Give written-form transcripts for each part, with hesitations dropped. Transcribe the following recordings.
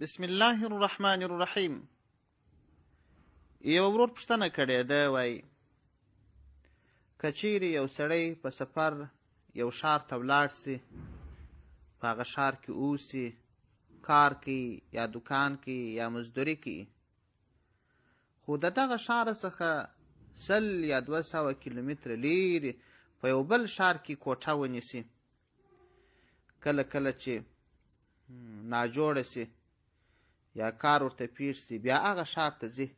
بسم الله الرحمن الرحیم. یو ورور پوښتنه کړې ده، وایي که چیرې یو سړی په سفر یو ښار ته ولاړ سي، په هغه ښار کې اوسي، کار کوي یا دوکان کوي یا مزدوري کوي، خو د دغه ښاره څخه 100 یا 200 کیلومتره لیرې په یو بل ښار کې کوټه ونیسي. کله کله چې ناجوړه سي یا کار ورته پیښ سي، بیا هغه ښار ته ځي.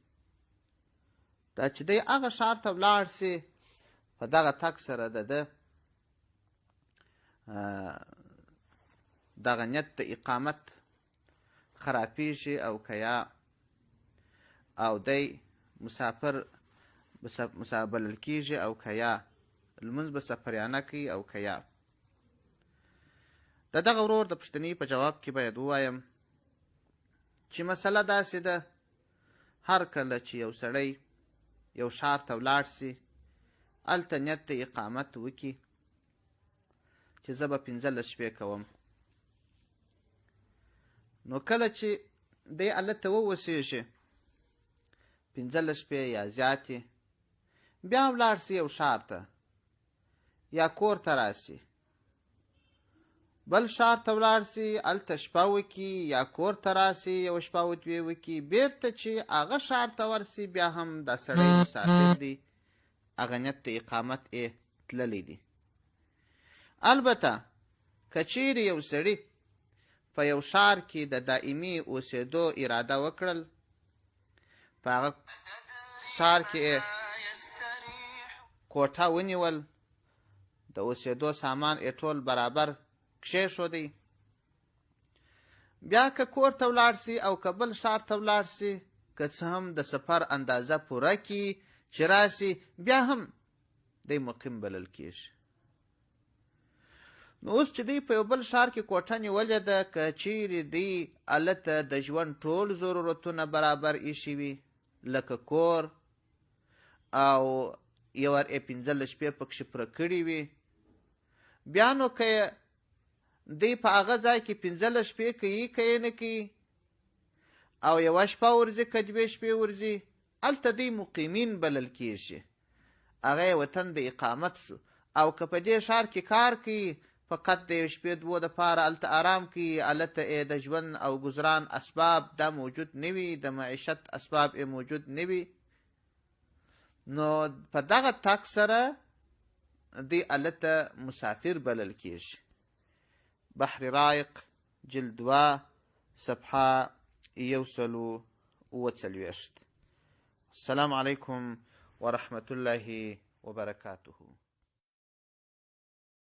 دا چې دی هغه ښار ته ولاړ سي، په دغه تګ سره د ده دغه نیت د اقامت خرابېږي، او که یا او دی مسافر بلل کېږي، او که یا لمونځ به سفریانه کوي، او که یا د دغه ورور د پوښتنې په جواب کې باید ووایم چې مسله داسې ده، هر کله چې یو سړی یو ښار ته ولاړ سي، هلته نیت د اقامت وکړي چې زه به 15 شپې کوم. نو کله چې دی هلته واوسېږي 15 شپې یا زیاتې، بیا ولاړ سي یو ښار ته یا کور ته راسي، بل ښار ته ولاړ سي، هلته شپه وکړي، یا کور ته راسي یوه شپه و دوې وکړي، بېرته چې هغه ښار ته ورسي، بیا هم دا سړی مسافر دی، هغه نیت د اقامت یې تللی دی. البته که چیرې یو سړي په یو ښار کې د دائمي اوسېدو اراده وکړل، په هغه ښار کې یې کوټه ونیول، د اوسېدو سامان یې ټول برابر کښېښودی، بیا که کور ته ولاړ سي او که بل ښار ته ولاړ سي، که څه هم د سفر اندازه پوره کړي چې راسي، بیا هم دی مقیم بلل کېږي. نو اوس چې دی په یو بل ښار کې کوټه نیولې ده، که چیرې دی هلته د ژوند ټول ضرورتونه برابر ایښي وي، لکه کور، او یو ور یې 15 شپې پکښې پوره کړي وي، بیا نو که دی په هغه ځای کې 15 شپې کوي که یې نه کوي، او یوه شپه ورځي که 2 شپې ورځي، هلته دی مقیمین بلل کېږي، هغه یې وطن د اقامت شو. او که په دې ښار کې کار کوي، فقط د 1 شپې 2 دپاره هلته آرام کوي، هلته یې د ژوند او ګزران اسباب دا موجود نه وي، د معیشت اسباب یې موجود نه وي، نو په دغه تګ سره دی هلته مسافر بلل کېږي. بحر رایق جلد 2 صفحه 140. السلام علیکم ورحمة الله وبرکاته.